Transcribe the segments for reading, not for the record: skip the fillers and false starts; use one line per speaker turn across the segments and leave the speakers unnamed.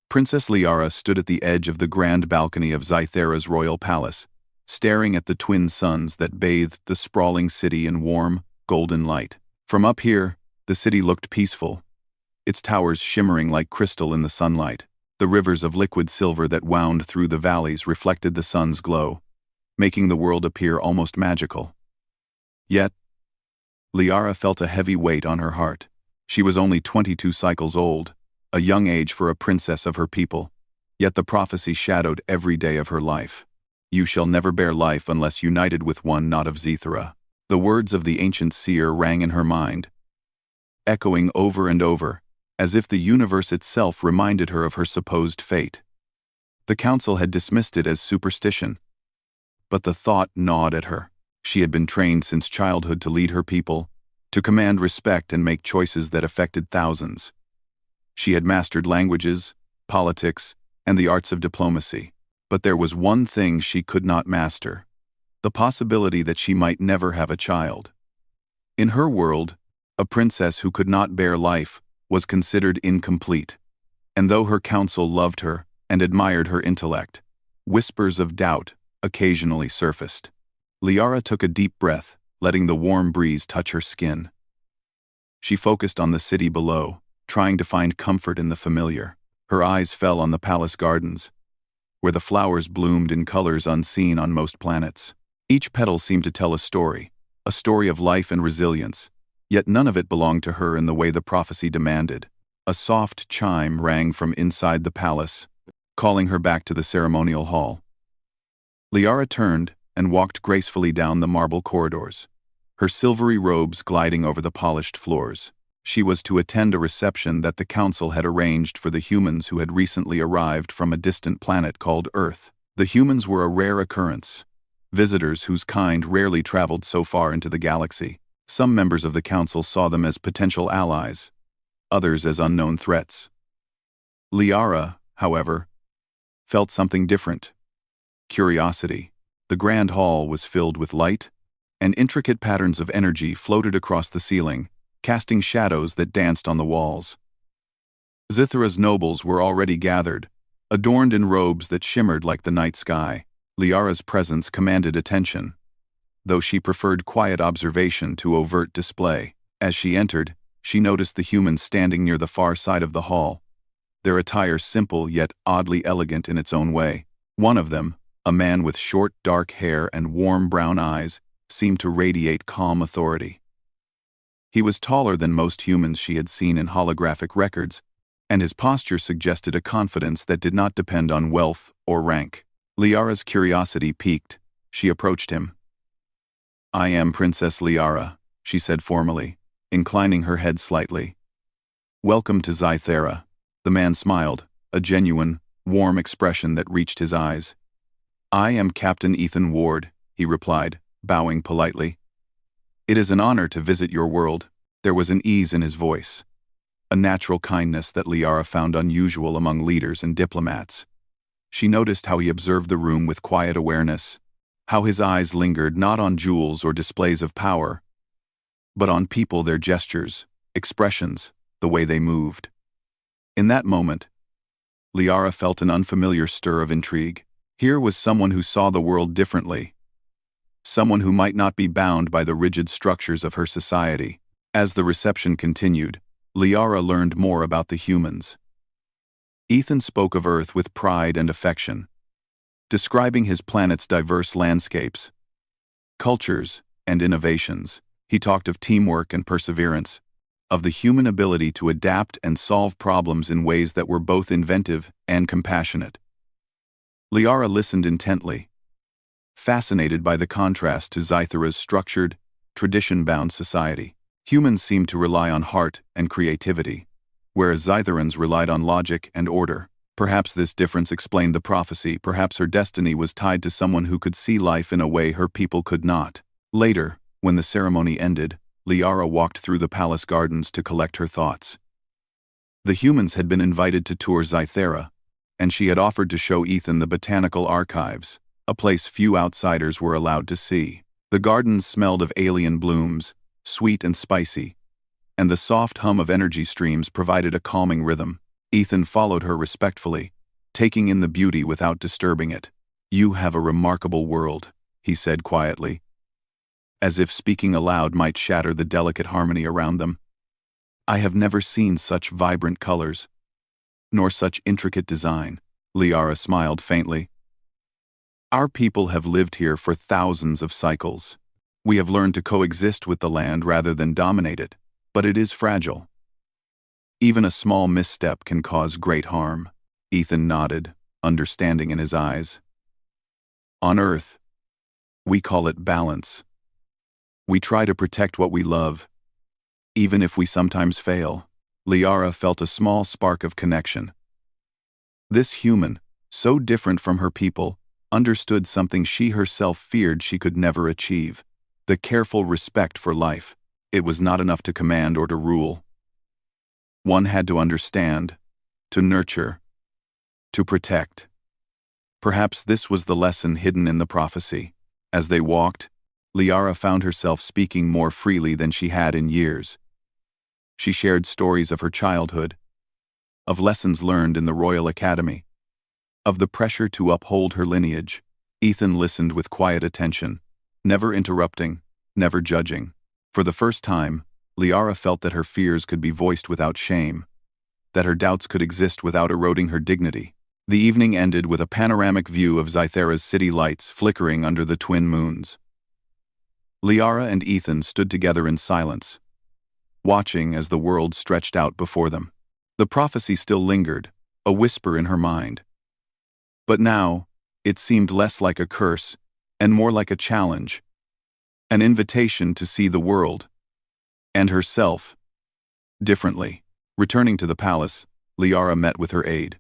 Princess Liara stood at the edge of the grand balcony of Zythera's royal palace, staring at the twin suns that bathed the sprawling city in warm, golden light. From up here, the city looked peaceful, its towers shimmering like crystal in the sunlight. The rivers of liquid silver that wound through the valleys reflected the sun's glow, making the world appear almost magical. Yet, Liara felt a heavy weight on her heart. She was only 22 cycles old, a young age for a princess of her people, yet the prophecy shadowed every day of her life. You shall never bear life unless united with one not of Zythera. The words of the ancient seer rang in her mind, echoing over and over, as if the universe itself reminded her of her supposed fate. The council had dismissed it as superstition, but the thought gnawed at her. She had been trained since childhood to lead her people, to command respect and make choices that affected thousands. She had mastered languages, politics, and the arts of diplomacy. But there was one thing she could not master: the possibility that she might never have a child. In her world, a princess who could not bear life was considered incomplete, and though her council loved her and admired her intellect, whispers of doubt occasionally surfaced. Liara took a deep breath, letting the warm breeze touch her skin. She focused on the city below, trying to find comfort in the familiar. Her eyes fell on the palace gardens, where the flowers bloomed in colors unseen on most planets. Each petal seemed to tell a story of life and resilience, yet none of it belonged to her in the way the prophecy demanded. A soft chime rang from inside the palace, calling her back to the ceremonial hall. Liara turned and walked gracefully down the marble corridors, her silvery robes gliding over the polished floors. She was to attend a reception that the council had arranged for the humans who had recently arrived from a distant planet called Earth. The humans were a rare occurrence, visitors whose kind rarely traveled so far into the galaxy. Some members of the council saw them as potential allies, others as unknown threats. Liara, however, felt something different: curiosity. The grand hall was filled with light, and intricate patterns of energy floated across the ceiling, casting shadows that danced on the walls. Zythera's nobles were already gathered, adorned in robes that shimmered like the night sky. Liara's presence commanded attention, though she preferred quiet observation to overt display. As she entered, she noticed the humans standing near the far side of the hall, their attire simple yet oddly elegant in its own way. One of them, a man with short, dark hair and warm brown eyes, seemed to radiate calm authority. He was taller than most humans she had seen in holographic records, and his posture suggested a confidence that did not depend on wealth or rank. Liara's curiosity piqued. She approached him. "I am Princess Liara," she said formally, inclining her head slightly. "Welcome to Zythera." The man smiled, a genuine, warm expression that reached his eyes. "I am Captain Ethan Ward," he replied, bowing politely. "It is an honor to visit your world." There was an ease in his voice, a natural kindness that Liara found unusual among leaders and diplomats. She noticed how he observed the room with quiet awareness, how his eyes lingered not on jewels or displays of power, but on people, their gestures, expressions, the way they moved. In that moment, Liara felt an unfamiliar stir of intrigue. Here was someone who saw the world differently, someone who might not be bound by the rigid structures of her society. As the reception continued, Liara learned more about the humans. Ethan spoke of Earth with pride and affection, describing his planet's diverse landscapes, cultures, and innovations. He talked of teamwork and perseverance, of the human ability to adapt and solve problems in ways that were both inventive and compassionate. Liara listened intently, fascinated by the contrast to Zythera's structured, tradition-bound society. Humans seemed to rely on heart and creativity, whereas Zytherans relied on logic and order. Perhaps this difference explained the prophecy. Perhaps her destiny was tied to someone who could see life in a way her people could not. Later, when the ceremony ended, Liara walked through the palace gardens to collect her thoughts. The humans had been invited to tour Zythera, and she had offered to show Ethan the botanical archives, a place few outsiders were allowed to see. The gardens smelled of alien blooms, sweet and spicy, and the soft hum of energy streams provided a calming rhythm. Ethan followed her respectfully, taking in the beauty without disturbing it. "You have a remarkable world," he said quietly, as if speaking aloud might shatter the delicate harmony around them. "I have never seen such vibrant colors, nor such intricate design." Liara smiled faintly. "Our people have lived here for thousands of cycles. We have learned to coexist with the land rather than dominate it, but it is fragile. Even a small misstep can cause great harm." Ethan nodded, understanding in his eyes. "On Earth, we call it balance. We try to protect what we love, even if we sometimes fail." Liara felt a small spark of connection. This human, so different from her people, understood something she herself feared she could never achieve: the careful respect for life. It was not enough to command or to rule. One had to understand, to nurture, to protect. Perhaps this was the lesson hidden in the prophecy. As they walked, Liara found herself speaking more freely than she had in years. She shared stories of her childhood, of lessons learned in the Royal Academy, of the pressure to uphold her lineage. Ethan listened with quiet attention, never interrupting, never judging. For the first time, Liara felt that her fears could be voiced without shame, that her doubts could exist without eroding her dignity. The evening ended with a panoramic view of Zythera's city lights flickering under the twin moons. Liara and Ethan stood together in silence, watching as the world stretched out before them. The prophecy still lingered, a whisper in her mind. But now, it seemed less like a curse and more like a challenge, an invitation to see the world, and herself, differently. Returning to the palace, Liara met with her aide,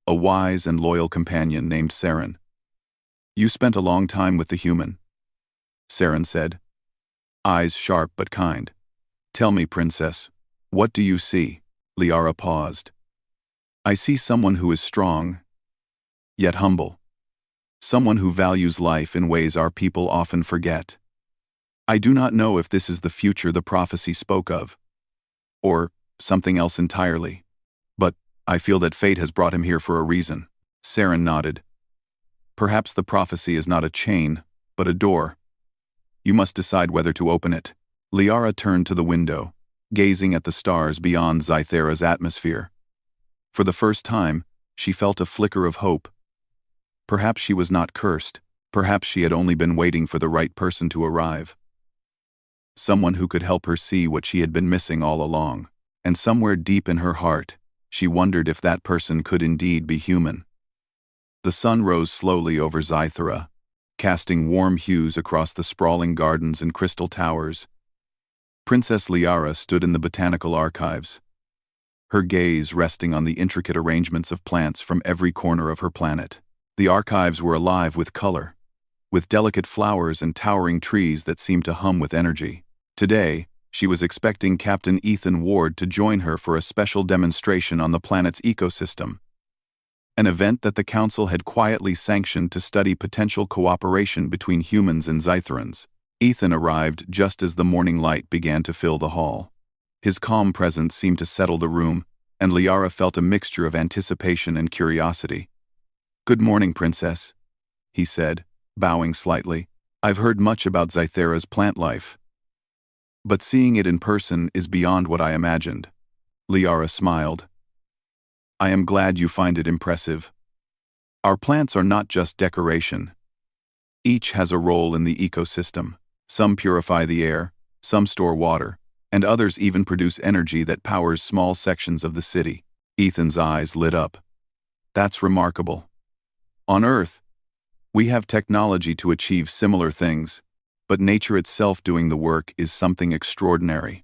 a wise and loyal companion named Saren. "You spent a long time with the human," Saren said, eyes sharp but kind. "Tell me, princess, what do you see?" Liara paused. "I see someone who is strong, yet humble. Someone who values life in ways our people often forget. I do not know if this is the future the prophecy spoke of, or something else entirely. But I feel that fate has brought him here for a reason." Saren nodded. "Perhaps the prophecy is not a chain, but a door. You must decide whether to open it." Liara turned to the window, gazing at the stars beyond Zythera's atmosphere. For the first time, she felt a flicker of hope. Perhaps she was not cursed. Perhaps she had only been waiting for the right person to arrive. Someone who could help her see what she had been missing all along. And somewhere deep in her heart, she wondered if that person could indeed be human. The sun rose slowly over Zythera, casting warm hues across the sprawling gardens and crystal towers. Princess Liara stood in the botanical archives, her gaze resting on the intricate arrangements of plants from every corner of her planet. The archives were alive with color, with delicate flowers and towering trees that seemed to hum with energy. Today, she was expecting Captain Ethan Ward to join her for a special demonstration on the planet's ecosystem, an event that the Council had quietly sanctioned to study potential cooperation between humans and Zytherans. Ethan arrived just as the morning light began to fill the hall. His calm presence seemed to settle the room, and Liara felt a mixture of anticipation and curiosity. "Good morning, Princess," he said, bowing slightly. "I've heard much about Zythera's plant life, but seeing it in person is beyond what I imagined." Liara smiled. "I am glad you find it impressive. Our plants are not just decoration. Each has a role in the ecosystem. Some purify the air, some store water, and others even produce energy that powers small sections of the city." Ethan's eyes lit up. "That's remarkable. On Earth, we have technology to achieve similar things, but nature itself doing the work is something extraordinary.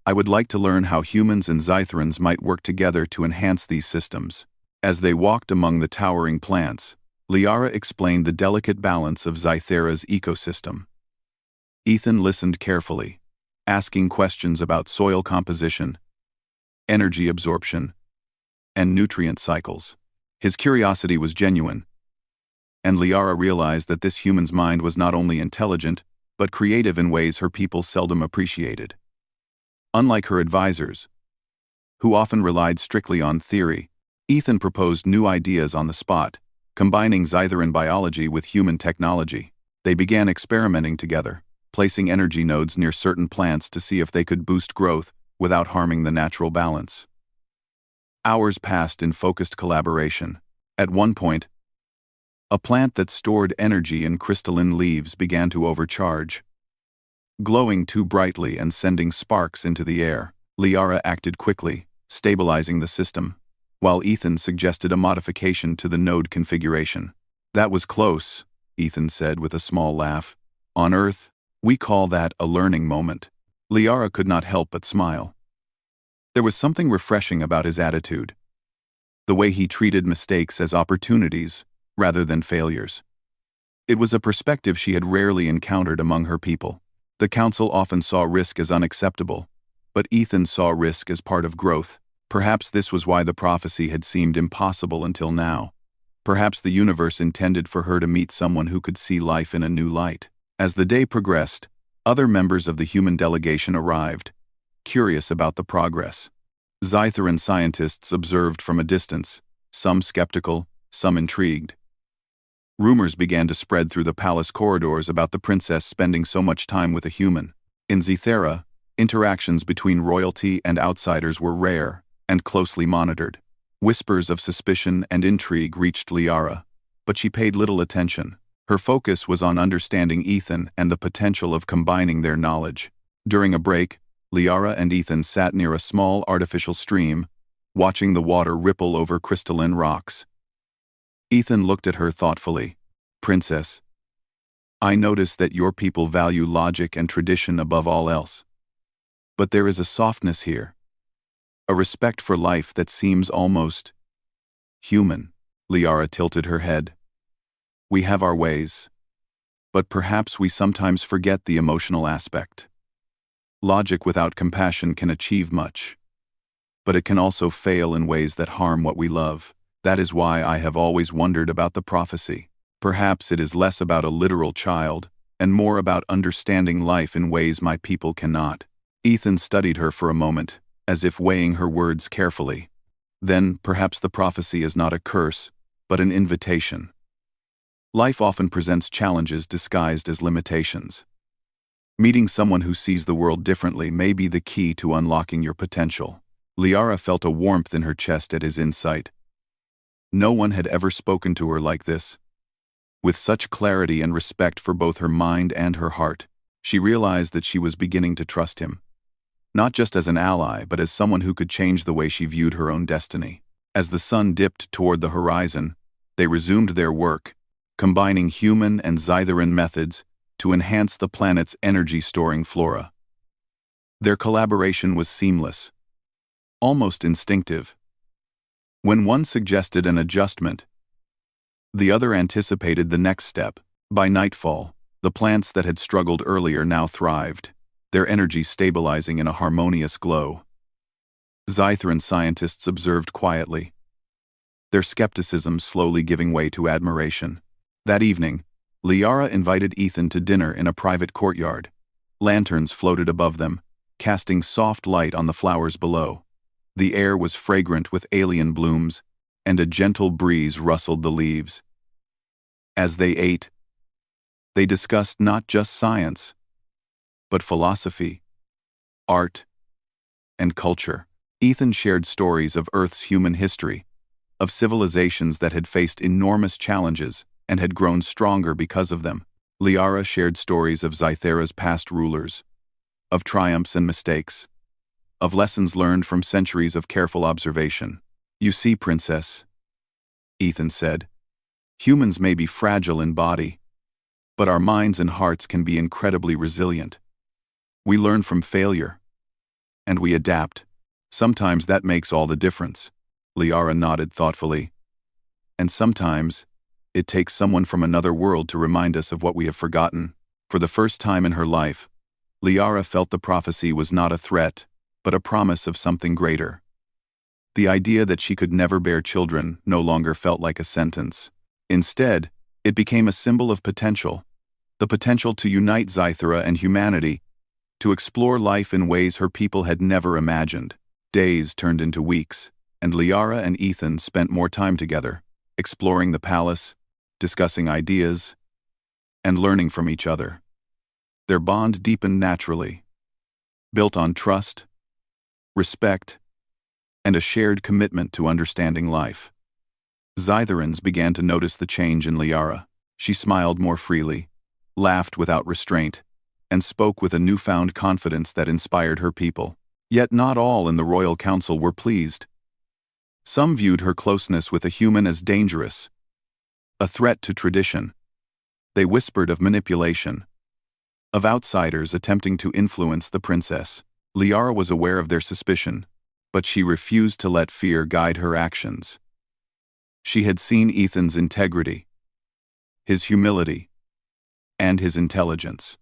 I would like to learn how humans and Zytherans might work together to enhance these systems." As they walked among the towering plants, Liara explained the delicate balance of Zythera's ecosystem. Ethan listened carefully, asking questions about soil composition, energy absorption, and nutrient cycles. His curiosity was genuine, and Liara realized that this human's mind was not only intelligent, but creative in ways her people seldom appreciated. Unlike her advisors, who often relied strictly on theory, Ethan proposed new ideas on the spot, combining Scytheran biology with human technology. They began experimenting together, placing energy nodes near certain plants to see if they could boost growth without harming the natural balance. Hours passed in focused collaboration. At one point, a plant that stored energy in crystalline leaves began to overcharge, glowing too brightly and sending sparks into the air. Liara acted quickly, stabilizing the system, while Ethan suggested a modification to the node configuration. "That was close," Ethan said with a small laugh. "On Earth, we call that a learning moment." Liara could not help but smile. There was something refreshing about his attitude, the way he treated mistakes as opportunities rather than failures. It was a perspective she had rarely encountered among her people. The council often saw risk as unacceptable, but Ethan saw risk as part of growth. Perhaps this was why the prophecy had seemed impossible until now. Perhaps the universe intended for her to meet someone who could see life in a new light. As the day progressed, other members of the human delegation arrived, curious about the progress. Scytheran scientists observed from a distance, some skeptical, some intrigued. Rumors began to spread through the palace corridors about the princess spending so much time with a human. In Scythera, interactions between royalty and outsiders were rare and closely monitored. Whispers of suspicion and intrigue reached Liara, but she paid little attention. Her focus was on understanding Ethan and the potential of combining their knowledge. During a break, Liara and Ethan sat near a small artificial stream, watching the water ripple over crystalline rocks. Ethan looked at her thoughtfully. "Princess, I notice that your people value logic and tradition above all else. But there is a softness here, a respect for life that seems almost human." Liara tilted her head. "We have our ways, but perhaps we sometimes forget the emotional aspect. Logic without compassion can achieve much, but it can also fail in ways that harm what we love. That is why I have always wondered about the prophecy. Perhaps it is less about a literal child and more about understanding life in ways my people cannot." Ethan studied her for a moment, as if weighing her words carefully. "Then, perhaps the prophecy is not a curse, but an invitation. Life often presents challenges disguised as limitations. Meeting someone who sees the world differently may be the key to unlocking your potential." Liara felt a warmth in her chest at his insight. No one had ever spoken to her like this. With such clarity and respect for both her mind and her heart, she realized that she was beginning to trust him. Not just as an ally, but as someone who could change the way she viewed her own destiny. As the sun dipped toward the horizon, they resumed their work, combining human and Scytheran methods to enhance the planet's energy-storing flora. Their collaboration was seamless, almost instinctive. When one suggested an adjustment, the other anticipated the next step. By nightfall, the plants that had struggled earlier now thrived, their energy stabilizing in a harmonious glow. Scytheran scientists observed quietly, their skepticism slowly giving way to admiration. That evening, Liara invited Ethan to dinner in a private courtyard. Lanterns floated above them, casting soft light on the flowers below. The air was fragrant with alien blooms, and a gentle breeze rustled the leaves. As they ate, they discussed not just science, but philosophy, art, and culture. Ethan shared stories of Earth's human history, of civilizations that had faced enormous challenges and had grown stronger because of them. Liara shared stories of Scythera's past rulers, of triumphs and mistakes, of lessons learned from centuries of careful observation. "You see, Princess," Ethan said, "humans may be fragile in body, but our minds and hearts can be incredibly resilient. We learn from failure, and we adapt. Sometimes that makes all the difference." Liara nodded thoughtfully. "And sometimes it takes someone from another world to remind us of what we have forgotten." For the first time in her life, Liara felt the prophecy was not a threat, but a promise of something greater. The idea that she could never bear children no longer felt like a sentence. Instead, it became a symbol of potential, the potential to unite Scythera and humanity, to explore life in ways her people had never imagined. Days turned into weeks, and Liara and Ethan spent more time together, exploring the palace, discussing ideas, and learning from each other. Their bond deepened naturally, built on trust, respect, and a shared commitment to understanding life. Zytherans began to notice the change in Liara. She smiled more freely, laughed without restraint, and spoke with a newfound confidence that inspired her people. Yet not all in the royal council were pleased. Some viewed her closeness with a human as dangerous, a threat to tradition. They whispered of manipulation, of outsiders attempting to influence the princess. Liara was aware of their suspicion, but she refused to let fear guide her actions. She had seen Ethan's integrity, his humility, and his intelligence.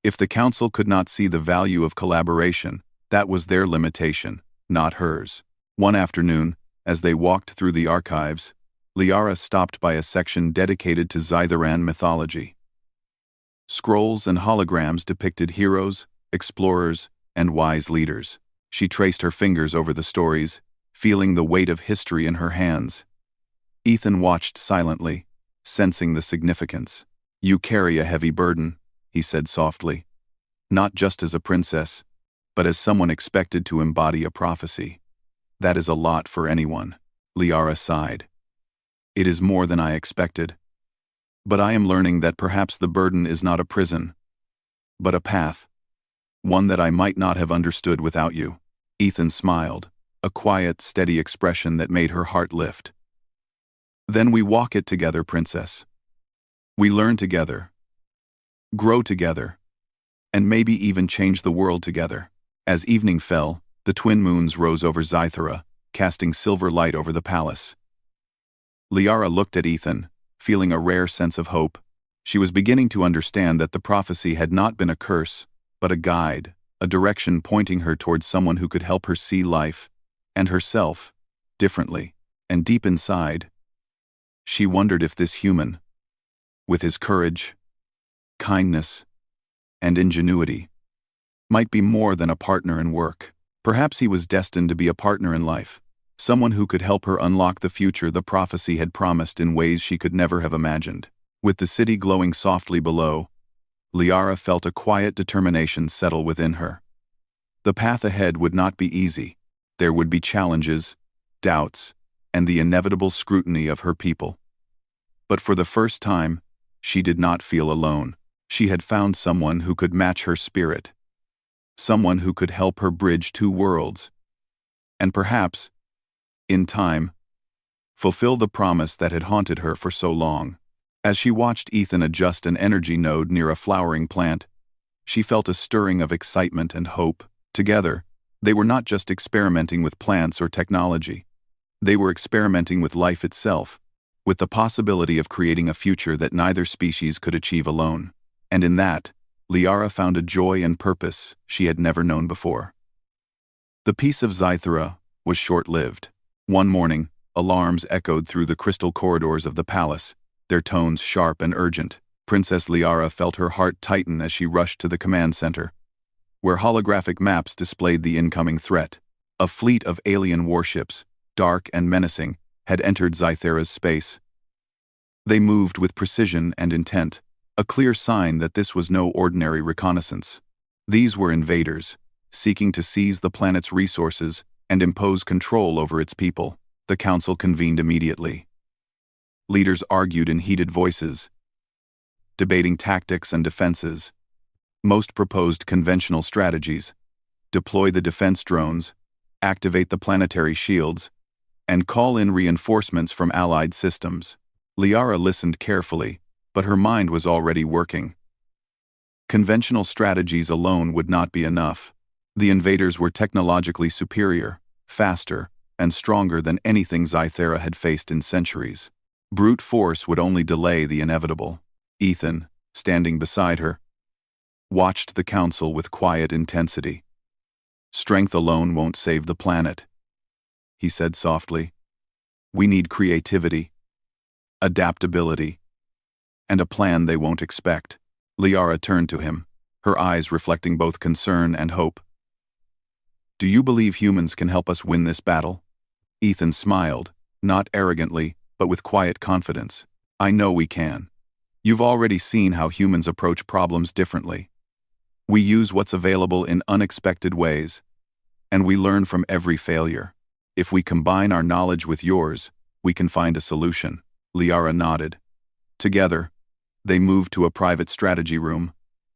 If the council could not see the value of collaboration, that was their limitation, not hers. One afternoon, as they walked through the archives, Liara stopped by a section dedicated to Zytheran mythology. Scrolls and holograms depicted heroes, explorers, and wise leaders. She traced her fingers over the stories, feeling the weight of history in her hands. Ethan watched silently, sensing the significance. "You carry a heavy burden," he said softly. "Not just as a princess, but as someone expected to embody a prophecy. That is a lot for anyone." Liara sighed. "It is more than I expected. But I am learning that perhaps the burden is not a prison, but a path. One that I might not have understood without you." Ethan smiled, a quiet, steady expression that made her heart lift. "Then we walk it together, princess. We learn together, grow together, and maybe even change the world together." As evening fell, the twin moons rose over Zythera, casting silver light over the palace. Liara looked at Ethan, feeling a rare sense of hope. She was beginning to understand that the prophecy had not been a curse, but a guide, a direction pointing her towards someone who could help her see life, and herself, differently. And deep inside, she wondered if this human, with his courage, kindness, and ingenuity, might be more than a partner in work. Perhaps he was destined to be a partner in life, someone who could help her unlock the future the prophecy had promised in ways she could never have imagined. With the city glowing softly below, Liara felt a quiet determination settle within her. The path ahead would not be easy. There would be challenges, doubts, and the inevitable scrutiny of her people. But for the first time, she did not feel alone. She had found someone who could match her spirit, someone who could help her bridge two worlds, and perhaps, in time, fulfill the promise that had haunted her for so long. As she watched Ethan adjust an energy node near a flowering plant, she felt a stirring of excitement and hope. Together, they were not just experimenting with plants or technology. They were experimenting with life itself, with the possibility of creating a future that neither species could achieve alone. And in that, Liara found a joy and purpose she had never known before. The peace of Zythera was short-lived. One morning, alarms echoed through the crystal corridors of the palace, their tones sharp and urgent. Princess Liara felt her heart tighten as she rushed to the command center, where holographic maps displayed the incoming threat. A fleet of alien warships, dark and menacing, had entered Zythera's space. They moved with precision and intent, a clear sign that this was no ordinary reconnaissance. These were invaders, seeking to seize the planet's resources and impose control over its people. The council convened immediately. Leaders argued in heated voices, debating tactics and defenses. Most proposed conventional strategies: deploy the defense drones, activate the planetary shields, and call in reinforcements from allied systems. Liara listened carefully, but her mind was already working. Conventional strategies alone would not be enough. The invaders were technologically superior, faster, and stronger than anything Zythera had faced in centuries. Brute force would only delay the inevitable. Ethan, standing beside her, watched the council with quiet intensity. "Strength alone won't save the planet," he said softly. "We need creativity, adaptability, and a plan they won't expect." Liara turned to him, her eyes reflecting both concern and hope. "Do you believe humans can help us win this battle?" Ethan smiled, not arrogantly, but with quiet confidence. I know we can. You've already seen how humans approach problems differently. We use what's available in unexpected ways, and we learn from every failure. If we combine our knowledge with yours, we can find a solution. Liara nodded. Together, they moved to a private strategy room,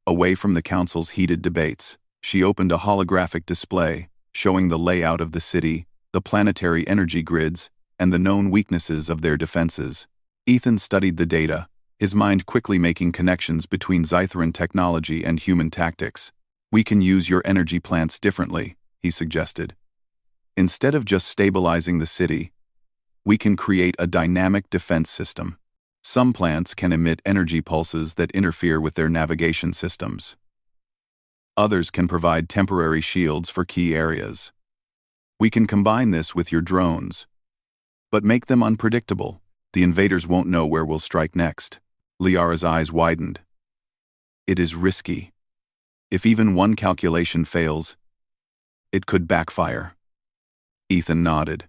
away from the council's heated debates. She opened a holographic display, showing the layout of the city, the planetary energy grids, and the known weaknesses of their defenses. Ethan studied the data, his mind quickly making connections between Zytheran technology and human tactics. We can use your energy plants differently, he suggested. Instead of just stabilizing the city, we can create a dynamic defense system. Some plants can emit energy pulses that interfere with their navigation systems. Others can provide temporary shields for key areas. We can combine this with your drones, but make them unpredictable. The invaders won't know where we'll strike next. Liara's eyes widened. It is risky. If even one calculation fails, it could backfire. Ethan nodded.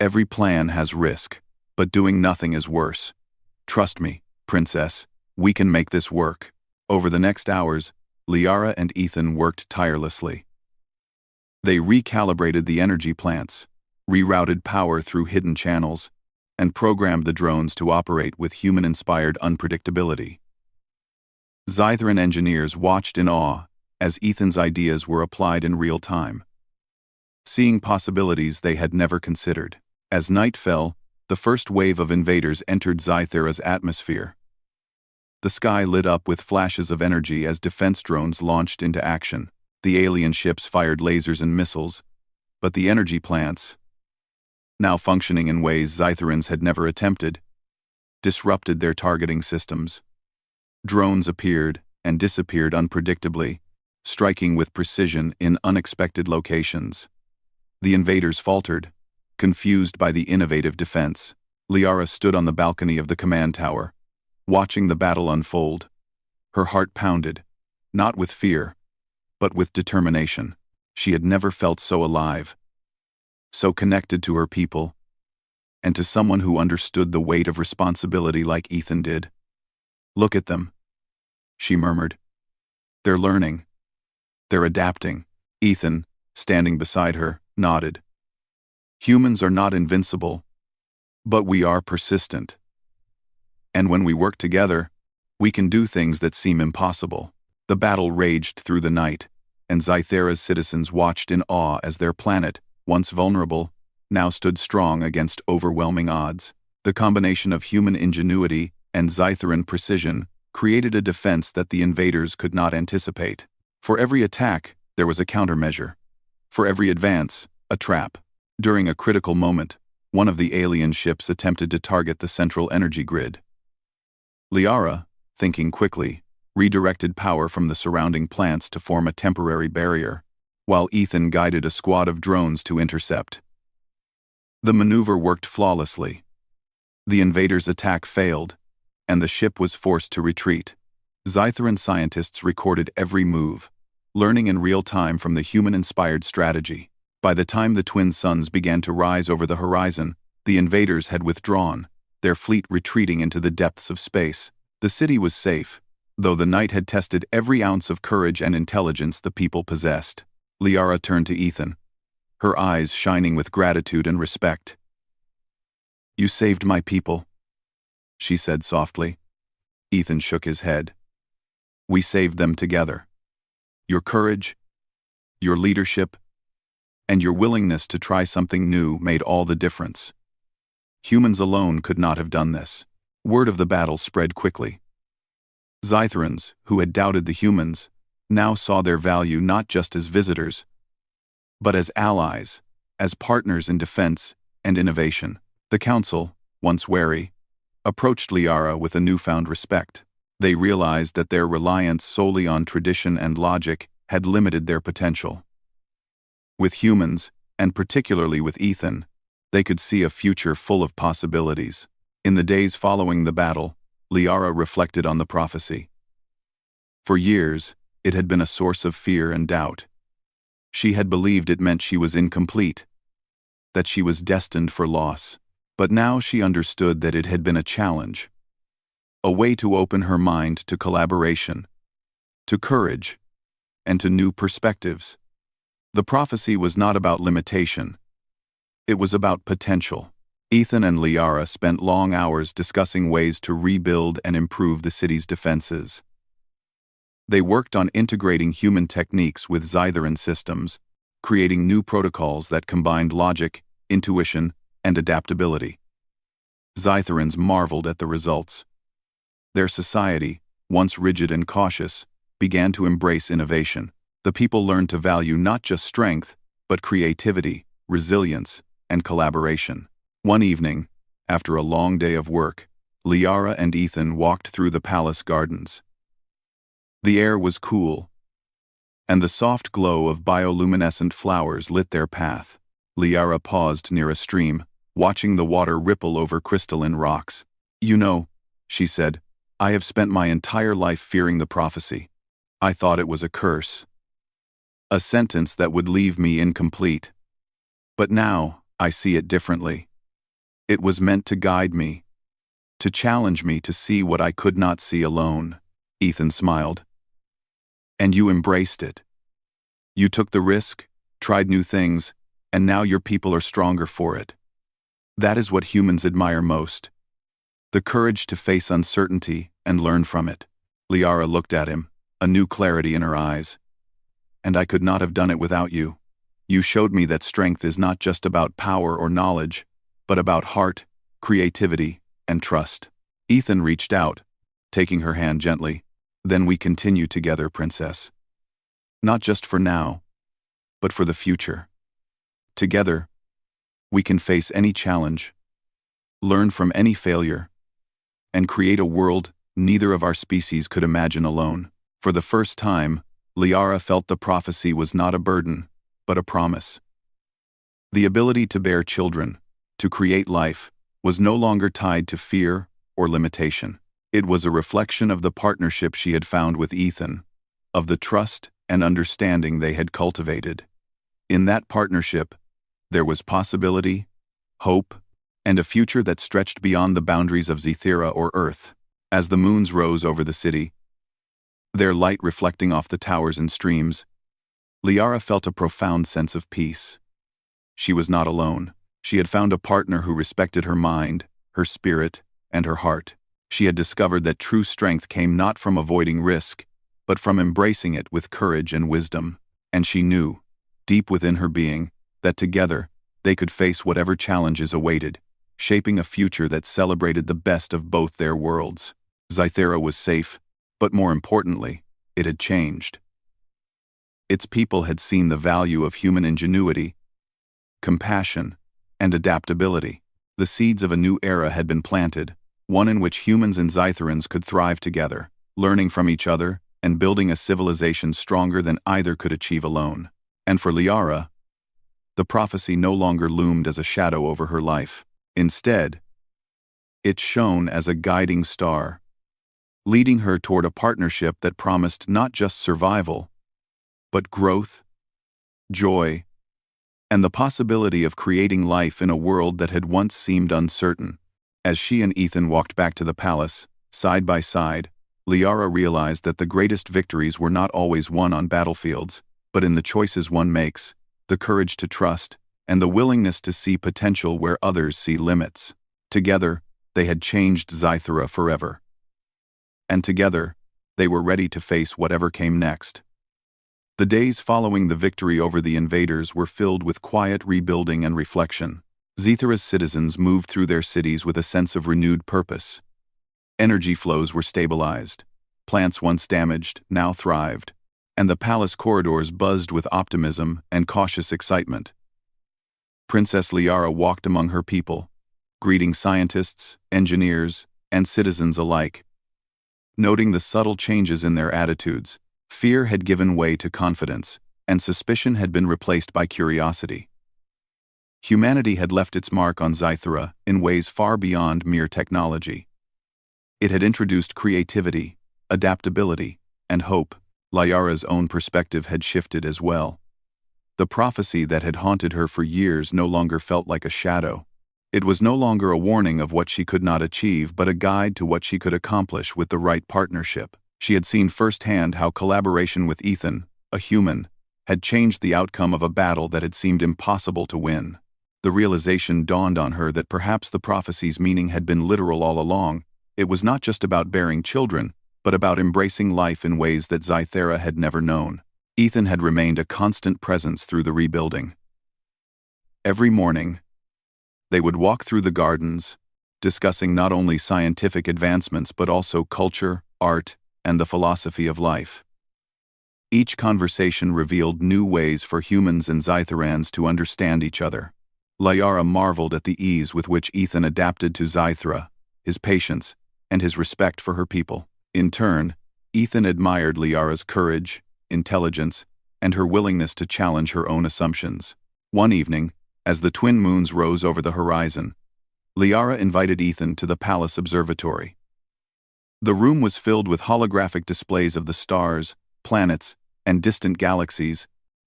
Every plan has risk, but doing nothing is worse. Trust me, Princess, we can make this work. Over the next hours, Liara and Ethan worked tirelessly. They recalibrated the energy plants, rerouted power through hidden channels, and programmed the drones to operate with human-inspired unpredictability. Zytheran engineers watched in awe as Ethan's ideas were applied in real time, seeing possibilities they had never considered. As night fell, the first wave of invaders entered Zythera's atmosphere. The sky lit up with flashes of energy as defense drones launched into action. The alien ships fired lasers and missiles, but the energy plants, now functioning in ways Zytherans had never attempted, disrupted their targeting systems. Drones appeared and disappeared unpredictably, striking with precision in unexpected locations. The invaders faltered, confused by the innovative defense. Liara stood on the balcony of the command tower, watching the battle unfold. Her heart pounded, not with fear, but with determination. She had never felt so alive, so connected to her people, and to someone who understood the weight of responsibility like Ethan did. Look at them, she murmured. They're learning. They're adapting. Ethan, standing beside her, nodded. Humans are not invincible, but we are persistent. And when we work together, we can do things that seem impossible. The battle raged through the night, and Zythera's citizens watched in awe as their planet, once vulnerable, now stood strong against overwhelming odds. The combination of human ingenuity and Zytheran precision created a defense that the invaders could not anticipate. For every attack, there was a countermeasure. For every advance, a trap. During a critical moment, one of the alien ships attempted to target the central energy grid. Liara, thinking quickly, redirected power from the surrounding plants to form a temporary barrier, while Ethan guided a squad of drones to intercept. The maneuver worked flawlessly. The invaders' attack failed, and the ship was forced to retreat. Zytheran scientists recorded every move, learning in real time from the human-inspired strategy. By the time the twin suns began to rise over the horizon, the invaders had withdrawn, their fleet retreating into the depths of space. The city was safe, though the night had tested every ounce of courage and intelligence the people possessed. Liara turned to Ethan, her eyes shining with gratitude and respect. You saved my people, she said softly. Ethan shook his head. We saved them together. Your courage, your leadership, and your willingness to try something new made all the difference. Humans alone could not have done this. Word of the battle spread quickly. Zytherans, who had doubted the humans, now saw their value not just as visitors, but as allies, as partners in defense and innovation. The council, once wary, approached Liara with a newfound respect. They realized that their reliance solely on tradition and logic had limited their potential. With humans, and particularly with Ethan, they could see a future full of possibilities. In the days following the battle, Liara reflected on the prophecy. For years, it had been a source of fear and doubt. She had believed it meant she was incomplete, that she was destined for loss. But now she understood that it had been a challenge, a way to open her mind to collaboration, to courage, and to new perspectives. The prophecy was not about limitation. It was about potential. Ethan and Liara spent long hours discussing ways to rebuild and improve the city's defenses. They worked on integrating human techniques with Scytheran systems, creating new protocols that combined logic, intuition, and adaptability. Scytherans marveled at the results. Their society, once rigid and cautious, began to embrace innovation. The people learned to value not just strength, but creativity, resilience, and collaboration. One evening, after a long day of work, Liara and Ethan walked through the palace gardens. The air was cool, and the soft glow of bioluminescent flowers lit their path. Liara paused near a stream, watching the water ripple over crystalline rocks. "You know," she said, "I have spent my entire life fearing the prophecy. I thought it was a curse, a sentence that would leave me incomplete. But now, I see it differently. It was meant to guide me, to challenge me to see what I could not see alone." Ethan smiled. "And you embraced it. You took the risk, tried new things, and now your people are stronger for it. That is what humans admire most. The courage to face uncertainty and learn from it." Liara looked at him, a new clarity in her eyes. "And I could not have done it without you. You showed me that strength is not just about power or knowledge, but about heart, creativity, and trust." Ethan reached out, taking her hand gently. "Then we continue together, Princess. Not just for now, but for the future. Together, we can face any challenge, learn from any failure, and create a world neither of our species could imagine alone." For the first time, Liara felt the prophecy was not a burden, but a promise. The ability to bear children, to create life, was no longer tied to fear or limitation. It was a reflection of the partnership she had found with Ethan, of the trust and understanding they had cultivated. In that partnership, there was possibility, hope, and a future that stretched beyond the boundaries of Zythera or Earth. As the moons rose over the city, their light reflecting off the towers and streams, Liara felt a profound sense of peace. She was not alone. She had found a partner who respected her mind, her spirit, and her heart. She had discovered that true strength came not from avoiding risk, but from embracing it with courage and wisdom. And she knew, deep within her being, that together, they could face whatever challenges awaited, shaping a future that celebrated the best of both their worlds. Zythera was safe, but more importantly, it had changed. Its people had seen the value of human ingenuity, compassion, and adaptability. The seeds of a new era had been planted, one in which humans and Zytherans could thrive together, learning from each other and building a civilization stronger than either could achieve alone. And for Liara, the prophecy no longer loomed as a shadow over her life. Instead, it shone as a guiding star, leading her toward a partnership that promised not just survival, but growth, joy, and the possibility of creating life in a world that had once seemed uncertain. As she and Ethan walked back to the palace, side by side, Liara realized that the greatest victories were not always won on battlefields, but in the choices one makes, the courage to trust, and the willingness to see potential where others see limits. Together, they had changed Zythera forever. And together, they were ready to face whatever came next. The days following the victory over the invaders were filled with quiet rebuilding and reflection. Zythera's citizens moved through their cities with a sense of renewed purpose. Energy flows were stabilized. Plants once damaged now thrived, and the palace corridors buzzed with optimism and cautious excitement. Princess Liara walked among her people, greeting scientists, engineers, and citizens alike. Noting the subtle changes in their attitudes, fear had given way to confidence, and suspicion had been replaced by curiosity. Humanity had left its mark on Zythera in ways far beyond mere technology. It had introduced creativity, adaptability, and hope. Liara's own perspective had shifted as well. The prophecy that had haunted her for years no longer felt like a shadow. It was no longer a warning of what she could not achieve, but a guide to what she could accomplish with the right partnership. She had seen firsthand how collaboration with Ethan, a human, had changed the outcome of a battle that had seemed impossible to win. The realization dawned on her that perhaps the prophecy's meaning had been literal all along. It was not just about bearing children, but about embracing life in ways that Scythera had never known. Ethan had remained a constant presence through the rebuilding. Every morning, they would walk through the gardens, discussing not only scientific advancements but also culture, art, and the philosophy of life. Each conversation revealed new ways for humans and Scytherans to understand each other. Liara marveled at the ease with which Ethan adapted to Scythera, his patience, and his respect for her people. In turn, Ethan admired Liara's courage, intelligence, and her willingness to challenge her own assumptions. One evening, as the twin moons rose over the horizon, Liara invited Ethan to the palace observatory. The room was filled with holographic displays of the stars, planets, and distant galaxies,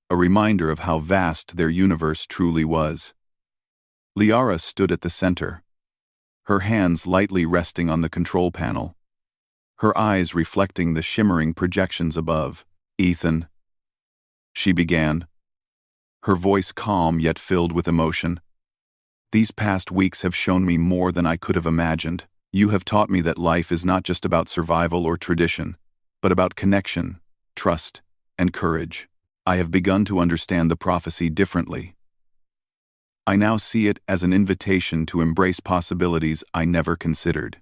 a reminder of how vast their universe truly was. Liara stood at the center, her hands lightly resting on the control panel, her eyes reflecting the shimmering projections above. "Ethan," she began, her voice calm yet filled with emotion. "These past weeks have shown me more than I could have imagined. You have taught me that life is not just about survival or tradition, but about connection, trust, and courage. I have begun to understand the prophecy differently. I now see it as an invitation to embrace possibilities I never considered."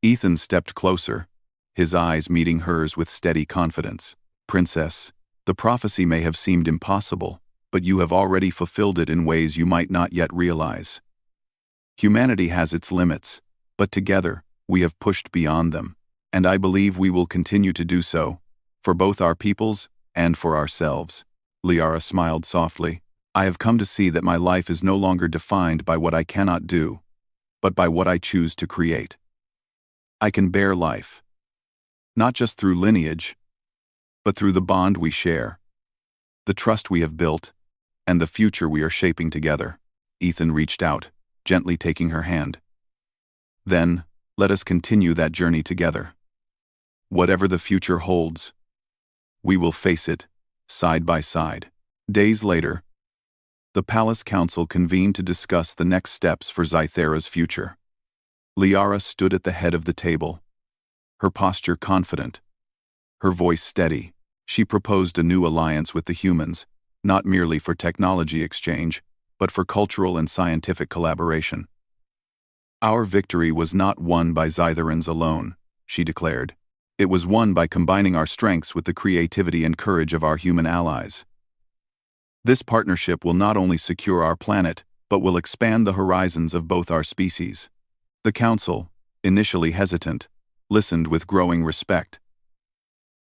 Ethan stepped closer, his eyes meeting hers with steady confidence. "Princess, the prophecy may have seemed impossible, but you have already fulfilled it in ways you might not yet realize. Humanity has its limits, but together, we have pushed beyond them, and I believe we will continue to do so, for both our peoples and for ourselves." Liara smiled softly. "I have come to see that my life is no longer defined by what I cannot do, but by what I choose to create. I can bear life, not just through lineage, but through the bond we share, the trust we have built, and the future we are shaping together." Ethan reached out, gently taking her hand. "Then, let us continue that journey together. Whatever the future holds, we will face it, side by side." Days later, the Palace Council convened to discuss the next steps for Scythera's future. Liara stood at the head of the table, her posture confident, her voice steady. She proposed a new alliance with the humans, not merely for technology exchange, but for cultural and scientific collaboration. "Our victory was not won by Scytherans alone," she declared. "It was won by combining our strengths with the creativity and courage of our human allies. This partnership will not only secure our planet, but will expand the horizons of both our species." The council, initially hesitant, listened with growing respect.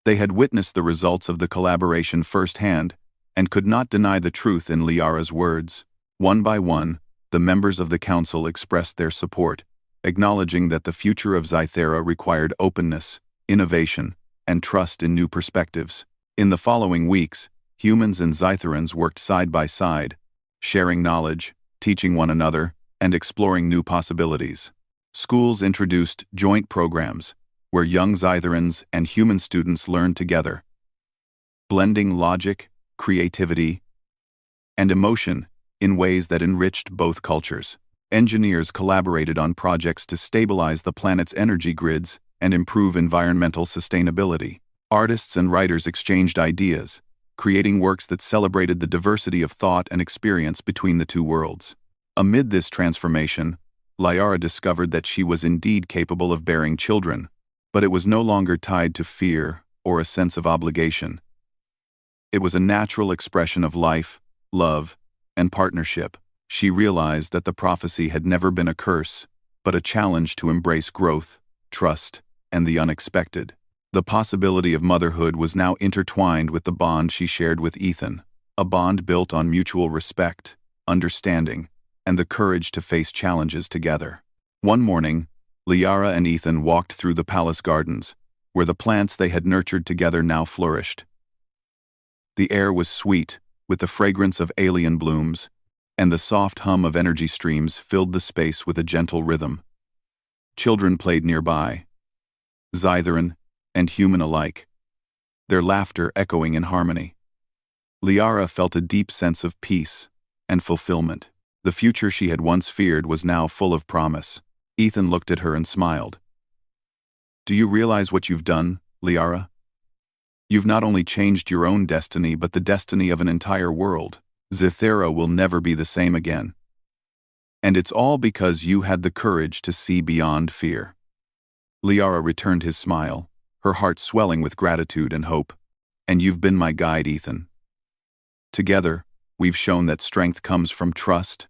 They had witnessed the results of the collaboration firsthand, and could not deny the truth in Liara's words. One by one, the members of the council expressed their support, acknowledging that the future of Scythera required openness, innovation, and trust in new perspectives. In the following weeks, humans and Scytherans worked side by side, sharing knowledge, teaching one another, and exploring new possibilities. Schools introduced joint programs, where young Scytherans and human students learned together, blending logic, creativity, and emotion in ways that enriched both cultures. Engineers collaborated on projects to stabilize the planet's energy grids and improve environmental sustainability. Artists and writers exchanged ideas, creating works that celebrated the diversity of thought and experience between the two worlds. Amid this transformation, Liara discovered that she was indeed capable of bearing children, but it was no longer tied to fear or a sense of obligation. It was a natural expression of life, love, and partnership. She realized that the prophecy had never been a curse, but a challenge to embrace growth, trust, and the unexpected. The possibility of motherhood was now intertwined with the bond she shared with Ethan, a bond built on mutual respect, understanding, and the courage to face challenges together. One morning, Liara and Ethan walked through the palace gardens, where the plants they had nurtured together now flourished. The air was sweet, with the fragrance of alien blooms, and the soft hum of energy streams filled the space with a gentle rhythm. Children played nearby, Scytheran and human alike, their laughter echoing in harmony. Liara felt a deep sense of peace and fulfillment. The future she had once feared was now full of promise. Ethan looked at her and smiled. "Do you realize what you've done, Liara? You've not only changed your own destiny but the destiny of an entire world. Zathera will never be the same again. And it's all because you had the courage to see beyond fear." Liara returned his smile, her heart swelling with gratitude and hope. "And you've been my guide, Ethan. Together, we've shown that strength comes from trust,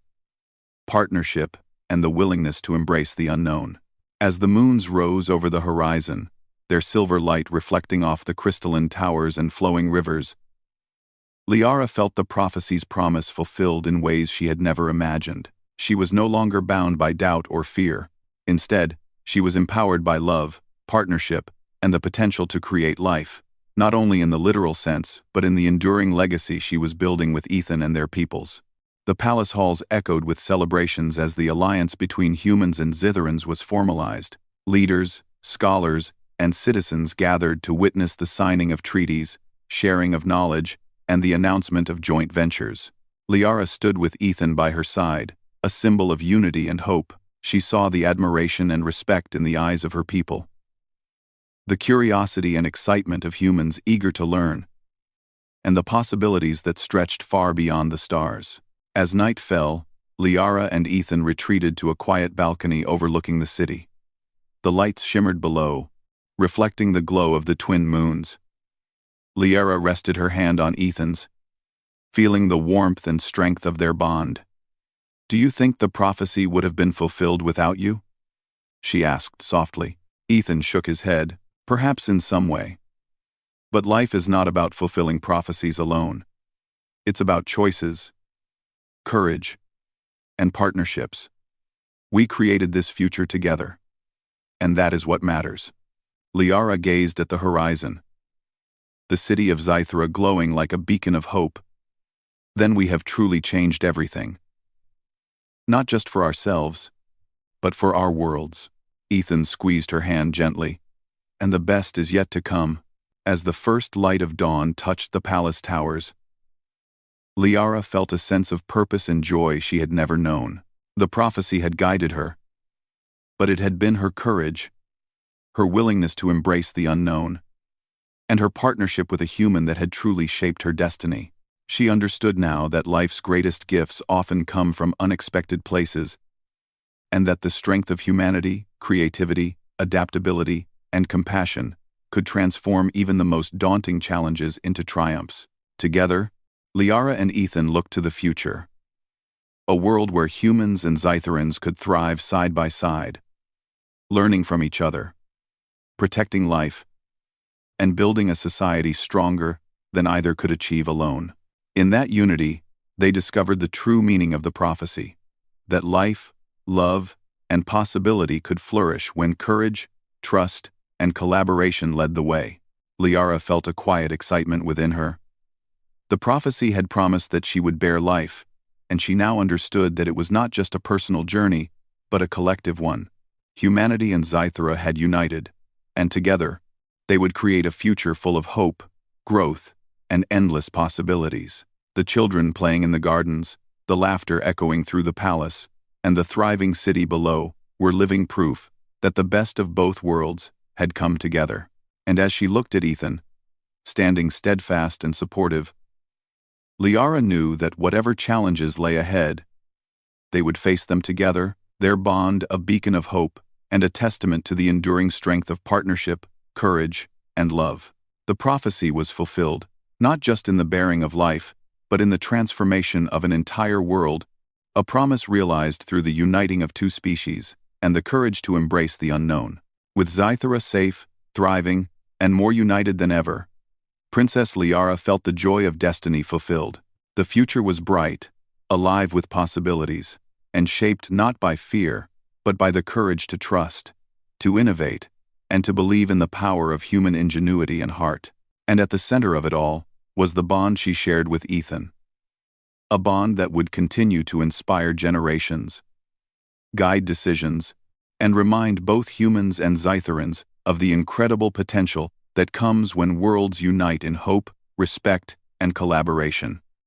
partnership, and the willingness to embrace the unknown." As the moons rose over the horizon, their silver light reflecting off the crystalline towers and flowing rivers, Liara felt the prophecy's promise fulfilled in ways she had never imagined. She was no longer bound by doubt or fear. Instead, she was empowered by love, partnership, and the potential to create life, not only in the literal sense, but in the enduring legacy she was building with Ethan and their peoples. The palace halls echoed with celebrations as the alliance between humans and Zitherans was formalized. Leaders, scholars, and citizens gathered to witness the signing of treaties, sharing of knowledge, and the announcement of joint ventures. Liara stood with Ethan by her side, a symbol of unity and hope. She saw the admiration and respect in the eyes of her people, the curiosity and excitement of humans eager to learn, and the possibilities that stretched far beyond the stars. As night fell, Liara and Ethan retreated to a quiet balcony overlooking the city. The lights shimmered below, reflecting the glow of the twin moons. Liara rested her hand on Ethan's, feeling the warmth and strength of their bond. "Do you think the prophecy would have been fulfilled without you?" she asked softly. Ethan shook his head, perhaps in some way. But life is not about fulfilling prophecies alone. It's about choices, courage, and partnerships. We created this future together, and that is what matters. Liara gazed at the horizon, the city of Zathera glowing like a beacon of hope. "Then we have truly changed everything. Not just for ourselves, but for our worlds." Ethan squeezed her hand gently. "And the best is yet to come." As the first light of dawn touched the palace towers, Liara felt a sense of purpose and joy she had never known. The prophecy had guided her, but it had been her courage, her willingness to embrace the unknown, and her partnership with a human that had truly shaped her destiny. She understood now that life's greatest gifts often come from unexpected places, and that the strength of humanity, creativity, adaptability, and compassion could transform even the most daunting challenges into triumphs. Together, Liara and Ethan looked to the future, a world where humans and Zytherans could thrive side by side, learning from each other, protecting life, and building a society stronger than either could achieve alone. In that unity, they discovered the true meaning of the prophecy, that life, love, and possibility could flourish when courage, trust, and collaboration led the way. Liara felt a quiet excitement within her. The prophecy had promised that she would bear life, and she now understood that it was not just a personal journey, but a collective one. Humanity and Zythera had united, and together, they would create a future full of hope, growth, and endless possibilities. The children playing in the gardens, the laughter echoing through the palace, and the thriving city below were living proof that the best of both worlds had come together. And as she looked at Ethan, standing steadfast and supportive, Liara knew that whatever challenges lay ahead, they would face them together, their bond a beacon of hope and a testament to the enduring strength of partnership, courage, and love. The prophecy was fulfilled, not just in the bearing of life, but in the transformation of an entire world, a promise realized through the uniting of two species and the courage to embrace the unknown. With Zythera safe, thriving, and more united than ever, Princess Liara felt the joy of destiny fulfilled. The future was bright, alive with possibilities, and shaped not by fear, but by the courage to trust, to innovate, and to believe in the power of human ingenuity and heart. And at the center of it all was the bond she shared with Ethan, a bond that would continue to inspire generations, guide decisions, and remind both humans and Zytherans of the incredible potential that comes when worlds unite in hope, respect, and collaboration.